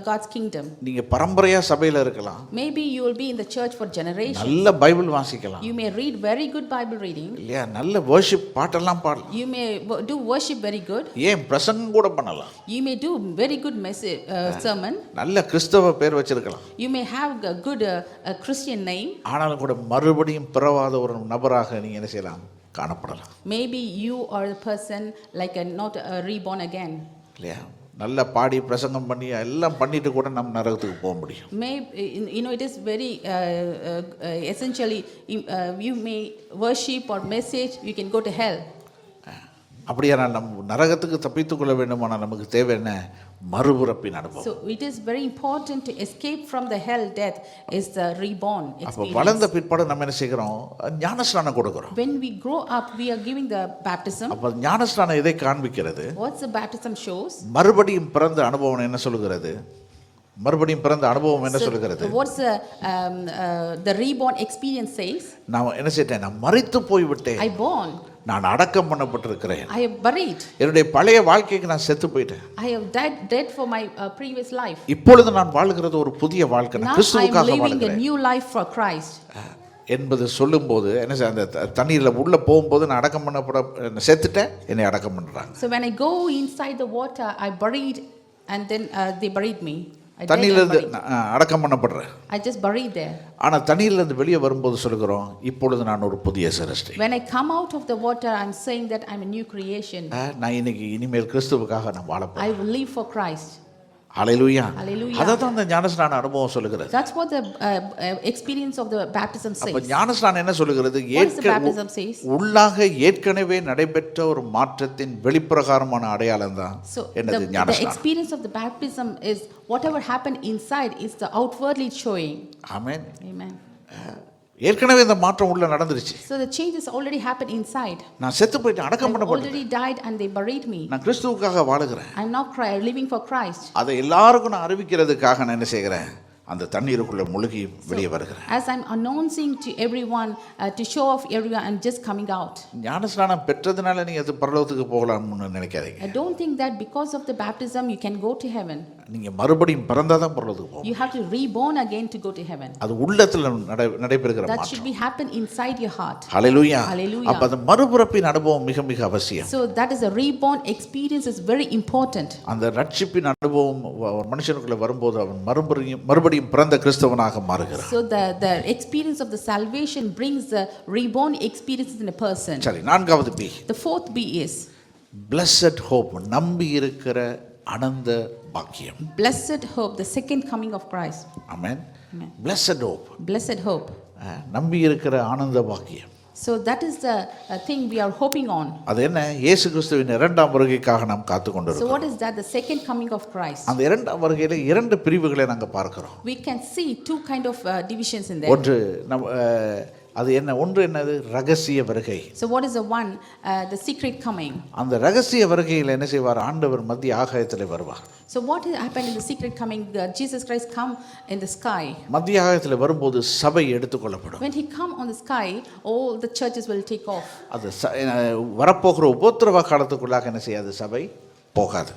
God's kingdom. நீங்க பரம்பரையா சபையில இருக்கலாம். Maybe you will be in the church for generations. நல்ல பைபிள் வாசிக்கலாம். You may read very good Bible reading. இல்லையா? நல்ல வர்ஷிப் பாட்டெல்லாம் பாடலாம். You may do worship very good. ஏன் பிரசங்கம் கூட பண்ணலாம். You may do very good message sermon. நல்ல கிறிஸ்தவ பேர் வச்சிருக்கலாம். You may have a good Christian name. ஆனாலும் கூட மறுபடியும் பிறவாத ஒரு நபராக நீங்க என்ன செய்யலாம்? காணப்படலாம். Maybe you are the person like not reborn again. இல்லையா? நல்ல பாடி பிரசங்கம் பண்ணி எல்லாம் பண்ணிட்டு கூட நம்ம நரகத்துக்கு போக முடியும். Maybe it is very essentially you may worship or message, you can go to hell. அப்படியானால் நம்ம நரகத்துக்கு தப்பித்துக் கொள்ள வேண்டுமானால் நமக்கு தேவை என்ன? மறுபிறப்பின் அனுபவம். So it is very important to escape from the hell death is the reborn experience. அப்ப வளர்ந்த பிற்பாடு நம்ம என்ன செய்கிறோம்? ஞானஸ்நானம் கொடுக்கிறோம். When we grow up, we are giving the baptism. அப்ப ஞானஸ்நானம் எதை காண்பிக்கிறது? What's the baptism shows? மறுபடியும் பிறந்த அனுபவம் என்ன சொல்லுகிறது? மறுபடியும் பிறந்த அனுபவம் என்ன சொல்லுகிறது? What's the reborn experience says? நான் என்ன செய்தேன்? நான் மரித்து போய் விட்டேன். I born. நான் அடக்கம் பண்ணப்பட்டிருக்கிறேன். I have buried. என்னுடைய பழைய வாழ்க்கைக்கு நான் செத்து போயிட்டேன். I have dead for my previous life. இப்பொழுது நான் வாழ்கிறது ஒரு புதிய வாழ்க்கை. நான் Now I am கிறிஸ்துவுக்காக living வாழ்கிறேன் a new life for Christ. என்பது சொல்லும்போது என்ன அந்த தண்ணீர்ல உள்ள போகும்போது நான் அடக்கம் பண்ணப்பட செத்துட்டேன், என்னை அடக்கம் பண்றாங்க. So when I go inside the water, I buried and then they buried me. தண்ணீர்ல இருந்து அடக்கம் பண்ணப்படுறேன். I just buried there. ஆனா தண்ணீர்ல இருந்து வெளியே வரும்போது சொல்லுகிறோம், இப்பொழுது நான் ஒரு புதிய சிருஷ்டி. When I come out of the water, I'm saying that I'm a new creation. நான் இனிமேல் கிறிஸ்துவுக்காக நான் வாழ போறேன். I will live for Christ. Hallelujah. Hallelujah. அததான் அந்த ஞானஸ்நான அனுபவம் சொல்லுகிறது. That's what the experience of the baptism அப்ப says. ஞானஸ்நானம் என்ன சொல்லுகிறது? What is the baptism says? உள்ளாக ஏற்கனவே நடைபெற்ற ஒரு மாற்றத்தின் வெளிப்பிரகாரமான அடையாளம் தான் So என்னது the ஞானஸ்நானம். experience of the baptism is whatever happened inside is the outwardly showing. Amen. Amen. ஏற்கனவே இந்த மாற்றம் உள்ள நடந்துருச்சு. So the changes already happened inside. நான் செத்து போயிட்டு அடக்கம் I பண்ணப்பட்டேன். already died and they buried me. நான் கிறிஸ்துவுக்காக வாழுகிறேன். I'm now living for Christ. அதை எல்லாருக்கும் நான் அறிவிக்கிறதுக்காக நான் என்ன செய்கிறேன்? அந்த தண்ணீருக்குள்ள முழுகி வெளியே வருகிறேன். As I'm announcing to everyone, to show off everyone, I'm just coming out. ஞானஸ்நானம் பெற்றதுனால நீங்க அது பரலோகத்துக்கு போகலாம்னு நினைக்காதீங்க. I don't think that because of the baptism you can go to heaven. நீங்க மறுபடியும் பிறந்தாதான் பரலோகத்துக்கு போகும். You have to reborn again to go to heaven. அது உள்ளத்துல நடைபெறுகிற That மாற்றம். should be happen inside your heart. Hallelujah. Hallelujah. அப்ப அந்த மறுபிறப்பின் அனுபவம் மிக மிக அவசியம். So that is a reborn experience is very important. அந்த ரட்சிப்பின் அனுபவம் ஒரு மனுஷனுக்குள்ள வரும்போது அவன் மறுபடியும் பிறந்த கிறிஸ்தவனாக மாறுகிறான். So the experience of the salvation brings the reborn experience in a person. சரி, நான்காவது B. The fourth B is blessed hope, நம்பி இருக்கிற அனந்த பாக்கியம். blessed hope, the second coming of Christ. Amen. Amen. blessed hope, Blessed hope. நம்பி இருக்கிற ஆனந்த பாக்கியம். So that is the thing we are hoping on. அது என்ன? இயேசு கிறிஸ்துவின் இரண்டாம் வருகைக்காக நாம் காத்து So கொண்டிருக்கிறோம். what is that? The second coming of Christ. அந்த இரண்டாம் வருகையில இரண்டு பிரிவுகளை நாங்க பார்க்கிறோம். We can see two kind of divisions in there. ஒன்று அது என்ன? ஒன்று என்னது? ரகசிய வருகை. So what is the one? The secret coming. அந்த ரகசிய வருகையில் என்ன செய்வார்? ஆண்டவர் மத்திய ஆகாயத்தில் வருவார். So what happened in the secret coming? Jesus Christ come in the sky. மத்திய ஆகாயத்தில் வரும்போது சபை எடுத்துக்கொள்ளப்படும். When he come on the sky, all the churches will take off. அது வரப்போகிற உபத்திரவ காலத்துக்குள்ளாக என்ன செய்யாது? சபை போகாது.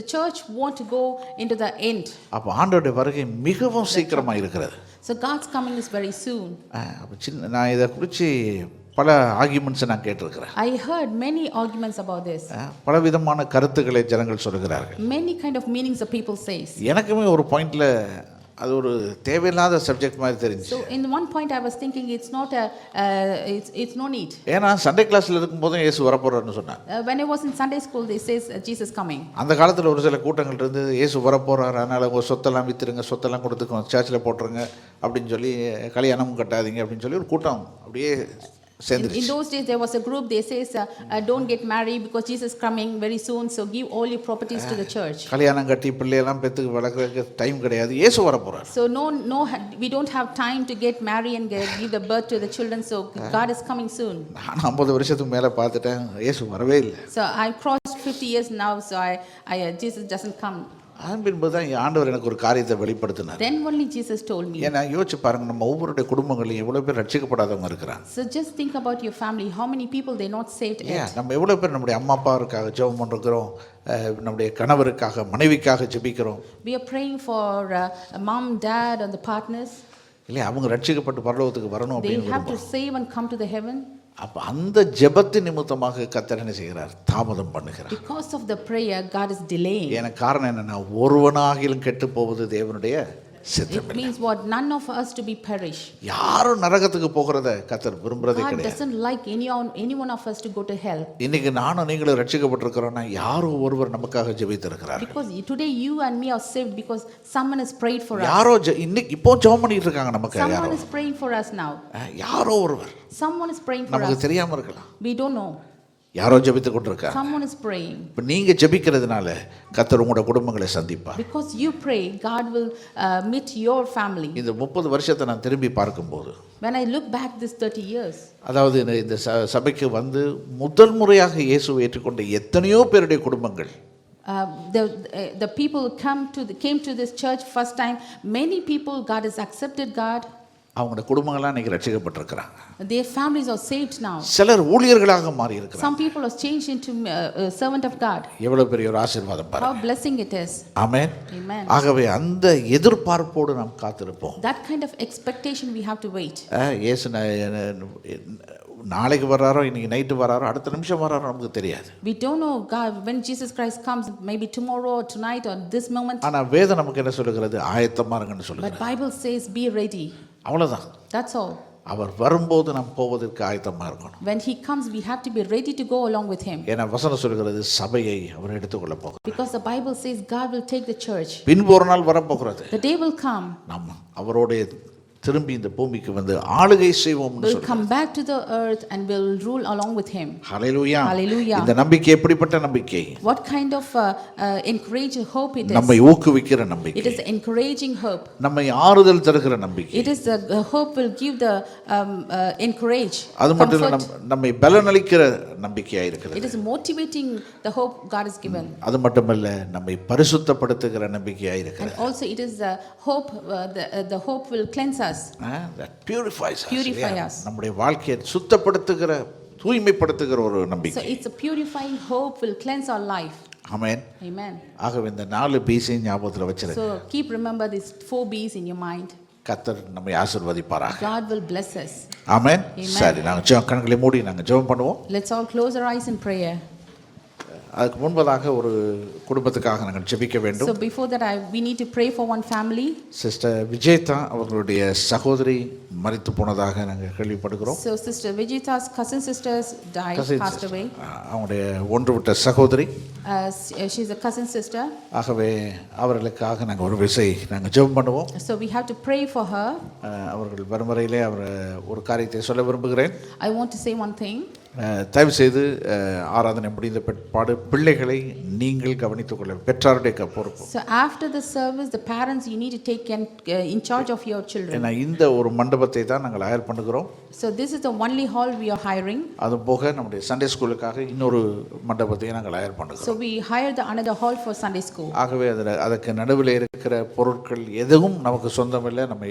The church want to go into the end. அப்போ ஆண்டவருடைய வருகை மிகவும் சீக்கிரமாக இருக்கிறது. So God's coming is very soon. அப்போ நான் இதை குறித்து பல ஆர்கியூமெண்ட்ஸை நான் கேட்டிருக்கிறேன். I heard many arguments about this. பலவிதமான கருத்துக்களை ஜனங்கள் சொல்கிறார்கள். Many kind of meanings the people says. எனக்குமே ஒரு பாயிண்ட்ல அது ஒரு தேவையில்லாத சப்ஜெக்ட் மாதிரி தெரிஞ்சு. So in one point I was thinking it's not a it's no need. ஏன்னா சண்டே கிளாஸ்ல இருக்கும்போதும் இயேசு வரப்போறாருன்னு சொன்னாங்க. When I was in Sunday school they says Jesus coming. அந்த காலத்துல ஒரு சில கூட்டங்கள் இருந்து இயேசு வரப்போறாரு, அதனால உங்க சொத்தெல்லாம் வித்துருங்க, சொத்தெல்லாம் கொடுத்துக்கோங்க, சர்ச்சில் போட்டுருங்க அப்படின்னு சொல்லி கல்யாணமும் கட்டாதீங்க அப்படின்னு சொல்லி ஒரு கூட்டம் அப்படியே சேர்ந்துருச்சு. In those days there was a group they says don't get married because Jesus coming very soon, so give all your properties to the church. கல்யாணம் கட்டி பிள்ளையெல்லாம் பெத்து வளர்க்கறதுக்கு டைம் கிடையாது, இயேசு வரப்போறாரு. So no we don't have time to get married and give the birth to the children, so God is coming soon. நான் 50 வருஷத்துக்கு மேல பார்த்துட்டேன், இயேசு வரவே இல்லை. So I crossed 50 years now, so Jesus doesn't come. அதன்போதுதான் ஆண்டவர் எனக்கு ஒரு காரியத்தை வெளிப்படுத்தினார். Then only Jesus told me. ஏன்னா யோசிச்சு பாருங்க, நம்ம ஒவ்வொருடைய குடும்பங்களையும் எவ்வளவு பேர் ரட்சிக்கப்படாதவங்க இருக்கிறாங்க. So just think about your family, how many people they not saved yet. நம்ம எவ்வளவு பேர் நம்முடைய அம்மா அப்பாவுக்காக ஜெபம் பண்றோம், நம்முடைய கணவருக்காக மனைவிக்காக ஜெபிக்கிறோம். We are praying for mom, dad and the partners. இல்லையா? அவங்க ரட்சிக்கப்பட்டு பரலோகத்துக்கு வரணும் They அப்படின்னு have to save and come to the heaven. அப்ப அந்த ஜெபத்தின் நிமித்தமாக கர்த்தர் என்ன செய்கிறார்? தாமதம் பண்ணுகிறார். Because of the prayer God is delaying. எனக்கு காரணம் என்னன்னா, ஒருவனாகிலும் கெட்டு போவது தேவனுடைய சித்தம். It means what? None of us to be perish. யாரும் நரகத்துக்கு போகிறத கர்த்தர் விரும்புறதே God கிடையாது. doesn't like any one of us to go to hell. இன்னைக்கு நானும் நீங்களும் ரட்சிக்கப்பட்டிருக்கிறோம்னா யாரோ ஒருவர் நமக்காக ஜெபித்திருக்கிறார். Because today you and me are saved because someone has prayed for us. யாரோ இன்னைக்கு இப்போ ஜெபம் பண்ணிட்டு இருக்காங்க நமக்கு. யாரோ Someone is praying for us now. யாரோ ஒருவர் Someone is praying for நமக்கு us. தெரியாம இருக்கலாம். We don't know. யாரோ ஜெபித்து கொண்டிருக்காங்க. Someone is praying. இப்ப நீங்க ஜெபிக்கிறதுனால கர்த்தர் உங்களோட குடும்பங்களை சந்திப்பார். Because you pray, God will meet your family. இந்த 30 வருஷத்தை நான் திரும்பி பார்க்கும்போது, When I look back this 30 years, அதாவது இந்த சபைக்கு வந்து முதல் முறையாக இயேசுவை ஏற்றுக்கொண்ட எத்தனையோ பேருடைய குடும்பங்கள், the people came to this church first time. Many people God has accepted God. அவங்களோட குடும்பங்கள்லாம் இன்னைக்கு ரட்சிக்கப்பட்டிருக்கிறாங்க. Their families are saved now. சிலர் ஊழியர்களாக மாறி இருக்கிறாங்க. Some people are changed into a servant of God. எவ்வளவு பெரிய ஒரு ஆசீர்வாதம் பாருங்க. How blessing it is. Amen. Amen. ஆகவே அந்த எதிர்பார்ப்போடு நாம் காத்திருப்போம். That kind of expectation we have to wait. இயேசு நாளைக்கு வராரோ, இன்னைக்கு நைட்டு வராரோ, அடுத்த நிமிஷம் வராரோ நமக்கு தெரியாது. We don't know God when Jesus Christ comes, maybe tomorrow or tonight or this moment. ஆனா வேதம் நமக்கு என்ன சொல்லுகிறது? ஆயத்தமா இருங்கன்னு சொல்லுகிறது. But Bible says be ready. அவ்வளவுதான். That's all. அவர் வரும்போது நாம் போவதற்கு ஆயத்தமாக இருக்கணும். When he comes, we have to be ready to go along with him. ஏன்னா வசனம் சொல்கிறது சபையை அவர் எடுத்துக்கொள்ள போகிறார். Because the Bible says God will take the church. பின்பு ஒரு நாள் வரப்போகிறது. The day will come. நாம் அவரோட திரும்பி இந்த பூமிக்கு வந்து ஆளுகை செய்வோம்னு Will சொல்றார். come back to the earth and will rule along with him. Hallelujah. Hallelujah. இந்த நம்பிக்கை எப்படிப்பட்ட நம்பிக்கை? What kind of encouraging hope it is? நம்மை ஊக்குவிக்கிற நம்பிக்கை. It is encouraging hope. நம்மை ஆறுதல் தருகிற நம்பிக்கை. It is the hope will give the encourage. அது மட்டும் இல்ல நம்மை பலனளிக்கிற நம்பிக்கையா இருக்கிறது. It is motivating the hope God has given. அது மட்டுமல்ல நம்மை பரிசுத்தப்படுத்துகிற நம்பிக்கையா இருக்கிறது. And also it is the hope the hope will cleanse us. That purifies us. Purify us. நம்முடைய வாழ்க்கையை சுத்தப்படுத்துகிற தூய்மைப்படுத்துகிற ஒரு So நம்பிக்கை. it's a purifying hope will cleanse our life. Amen. Amen. ஆகவே இந்த 4 BC ஞாபகத்துல வச்சிருங்க. So keep remember these 4 B's in your mind. கர்த்தர் நம்மை ஆசீர்வதிப்பாராக. God will bless us. Amen. Amen. சரி நாங்க கண்களை மூடி நாங்க ஜெபம் பண்ணுவோம். Let's all close our eyes in prayer. அதுக்கு முன்பதாக ஒரு குடும்பத்துக்காக நாங்கள் ஜெபிக்க வேண்டும். So before that we need to pray for one family. Sister Vijetha அவர்களுடைய சகோதரி மரித்து போனதாக நாங்கள் கேள்விப்படுகிறோம். So sister Vijita's cousin sisters died, passed away. அவங்களுடைய ஒன்று விட்ட சகோதரி. She's a cousin sister. ஆகவே அவர்களுக்காக நாங்கள் ஒரு விசை நாங்கள் ஜெபம் பண்ணுவோம். So we have to pray for her. அவர்கள் வருமுறையிலே ஒரு காரியத்தை சொல்ல விரும்புகிறேன். I want to say one thing. தயவு செய்து ஆராதனை முடிந்த பிற்பாடு பிள்ளைகளை நீங்கள் கவனித்துக் கொள்ள பெற்றாருடைய பொறுப்பு. So after the service the parents you need to take in charge of your children. ஏன்னா இந்த ஒரு மண்டபத்தை தான் நாங்கள் ஹையர் பண்ணுகிறோம். So this is the only hall we are hiring. அது போக நம்முடைய சண்டே ஸ்கூலுக்காக இன்னொரு மண்டபத்தை நாங்கள் ஹையர் பண்ணுகிறோம். So we hired another hall for Sunday school. ஆகவே அதற்கு நடுவில் இருக்கிற பொருட்கள் எதுவும் நமக்கு சொந்தமில்லை, நம்ம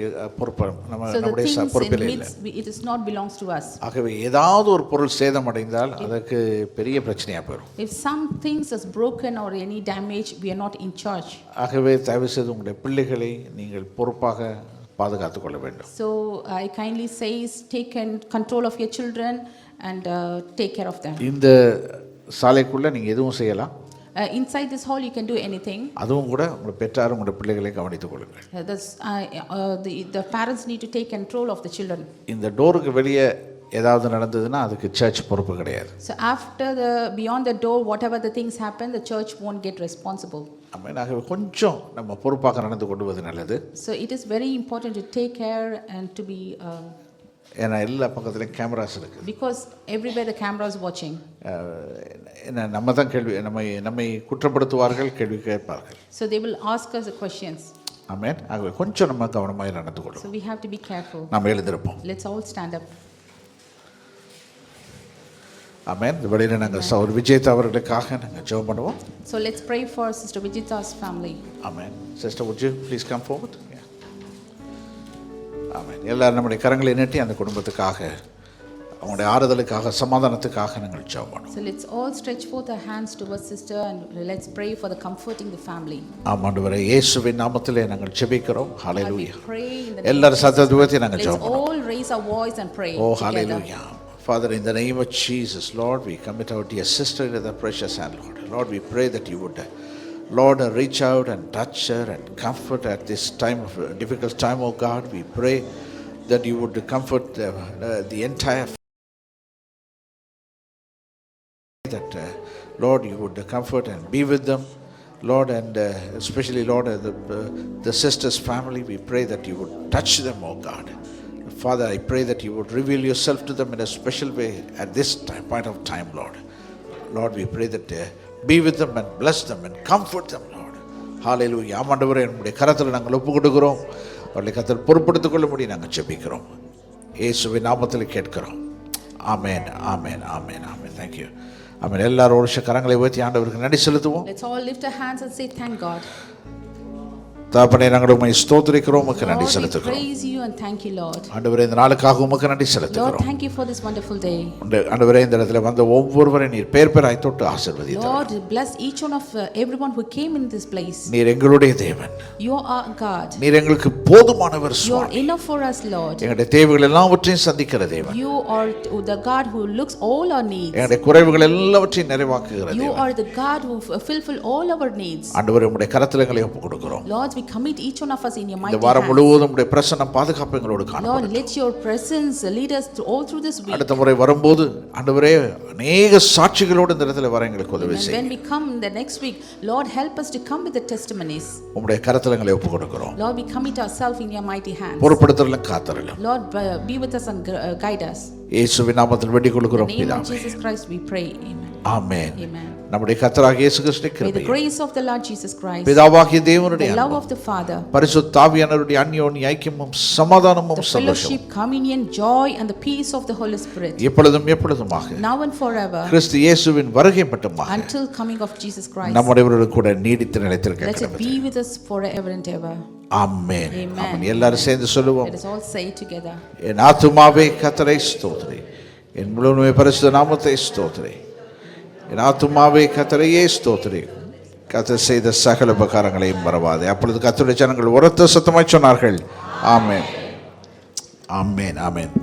நம்முடைய பொறுப்பில் இல்லை. It is not belongs to us. ஆகவே ஏதாவது ஒரு பொருள் சேதமடைந்தால் அதற்கு பெரிய பிரச்சனையா போயிடும். If some things is broken or any damage we are not in charge. ஆகவே தயவு செய்து உங்களுடைய பிள்ளைகளை நீங்கள் பொறுப்பாக பாதுகாத்துக் கொள்ள வேண்டும். So I kindly says take control of your children and take care of them. இந்த சாலைக்குள்ள நீங்க எதுவும் செய்யலாம். Inside this hall you can do anything. அதுவும் கூட உங்க பெற்றாரும் உங்க பிள்ளைகளை கவனித்துக் கொள்ளுங்கள். The parents need to take control of the children. இந்த டோருக்கு வெளியே ஏதாவது நடந்ததுன்னா அதுக்கு சர்ச் பொறுப்பு கிடையாது. So after beyond the door whatever the things happen the church won't get responsible. ஆகவே கொஞ்சம் நம்ம பொறுப்பாக நடந்து கொள்வது நல்லது. So it is very important to take care and to be ஏன்னா எல்லா பக்கத்துலையும் கேமராஸ் இருக்கு. Because everywhere the camera is watching. நம்ம தான் நம்மை குற்றப்படுத்துவார்கள், கேள்வி கேட்பார்கள். So they will ask us the questions. ஆமென். ஆகவே கொஞ்சம் நம்ம கவனமாக நடந்து கொள்வோம். So we have to be careful. நாம் எழுந்திருப்போம். Let's all stand up. ஆமென். இந்த வேளையில நாங்கள் சகோதரி விஜேதா அவர்களுக்காக நாங்கள் ஜெபம் பண்ணுவோம். So let's pray for Sister Vijita's family. Amen. Sister, would you please come forward? ஆமென். எல்லாரும் நம்முடைய கரங்களை நீட்டி அந்த குடும்பத்துக்காக அவங்களுடைய ஆறுதலுக்காக சமாதானத்துக்காக நாங்கள் ஜெபம் பண்ணுவோம். So let's all stretch forth our hands towards sister and let's pray for the comforting the family. ஆண்டவரே இயேசுவின் நாமத்திலே நாங்கள் ஜெபிக்கிறோம். ஹalleluya. எல்லாரும் சத்தத்தை உயர்த்தி நாங்கள் ஜெபம் பண்ணுவோம். பண்ணுவோம். Let's all raise our voice and pray. Oh hallelujah. Father, in the name of Jesus, Lord, we commit our dear sister into the precious hand, Lord. Lord, we pray that you would, Lord, reach out and touch her and comfort at this time of difficult time, oh God. We pray that you would comfort the entire that Lord, you would comfort and be with them, Lord, and especially, Lord, the sister's family. We pray that you would touch them, oh God. Father, I pray that you would reveal yourself to them in a special way at this point of time, Lord. Lord, we pray that be with them and bless them and comfort them, Lord. Hallelujah. ஆண்டவரே, நம்முடைய கரத்தில் நாங்கள் ஒப்பு கொடுக்கிறோம். அவர்களை கர்த்தர் பொறுப்படுத்திக் கொள்ளும்படி நாங்கள் ஜெபிக்கிறோம். இயேசுவின் நாமத்தில் கேட்கிறோம். ஆமென், ஆமென், ஆமென், ஆமென். Thank you. ஆமென். எல்லாரும் ஒரு கரங்களை உயர்த்தி ஆண்டவருக்கு நன்றி செலுத்துவோம். Let's all lift our hands and say thank God. தகப்பனே, நாங்கள் உம்மை ஸ்தோத்திரிக்கிறோம், உமக்கு நன்றி Lord, we செலுத்துகிறோம். praise you and thank you, Lord. ஆண்டவரே, இந்த நாளுக்காக உமக்கு நன்றி Lord, செலுத்துகிறோம். thank you for this wonderful day. ஆண்டவரே, இந்த இடத்துல வந்த ஒவ்வொருவரையும் நீர் பேர் பேராய் தொட்டு ஆசீர்வதித்தீர். Lord, bless each one of everyone who came in this place. நீர் எங்களுடைய தேவன். You are God. நீர் எங்களுக்கு போதுமானவர் You are Swami. enough for us, Lord. எங்களுடைய தேவைகள் எல்லாவற்றையும் சந்திக்கிற தேவன். You are the God who looks all our needs. எங்களுடைய குறைவுகள் எல்லாவற்றையும் நிறைவாக்குகிற You தேவன். are the God who fulfill all our needs. ஆண்டவரே, உம்முடைய கரத்தில் எங்களை ஒப்புக் கொடுக்கிறோம். Lord, we we commit each one of us in your இந்த mighty வாரம் hands. முழுவதும் உடைய பிரசன்னம் பாதுகாப்பு எங்களோடு Lord, காணப்படும். let your presence lead us all through this week. அடுத்த முறை வரும்போது ஆண்டவரே அநேக சாட்சிகளோடு இந்த இடத்துல வர எங்களுக்கு உதவி And செய்யும். when we come the next week, Lord, help us to come with the testimonies. உம்முடைய கரத்துல எங்களை ஒப்புக் கொடுக்கிறோம். Lord, we commit ourselves in your mighty hands. பொறுப்படுத்தலும் காத்தரலும் Lord, be with us and guide us. இயேசுவின் நாமத்தில் வேண்டிக் In கொள்கிறோம் the name of பிதாவே. Jesus Christ, we pray. Amen. Amen. Amen. நம்முடைய கர்த்தராகிய இயேசு கிறிஸ்துவின் May the கிருபையும் grace of the Lord Jesus Christ, பிதாவாகிய தேவனுடைய the love அன்பும் of the Father, பரிசுத்த ஆவியானவருடைய அந்யோன்ய ஐக்கியமும் சமாதானமும் the சந்தோஷமும் fellowship, communion, joy, and the peace of the Holy Spirit, எப்பொழுதும் எப்பொழுதுமாக now and forever, கிறிஸ்து இயேசுவின் வருகை மட்டுமாக until coming of Jesus Christ. நம்முடையவரோடு கூட நீடித்து நிலைத்திருக்க Let it கடவுள். be with us forever and ever. Amen. Amen. ஆமென். எல்லாரும் சேர்ந்து சொல்லுவோம். Let us all say together. என் ஆத்துமாவே கர்த்தரை ஸ்தோத்திரி, என் முழுமை பரிசுத்த நாமத்தை ஸ்தோத்திரி. என் ஆத்துமாவே கர்த்தரையே ஸ்தோத்திரி, கர்த்தர் செய்த சகல உபகாரங்களையும் மறவாதே. அப்பொழுது கர்த்தருடைய ஜனங்கள் உரத்த சத்தமாய் சொன்னார்கள், ஆமென், ஆமென், ஆமென்.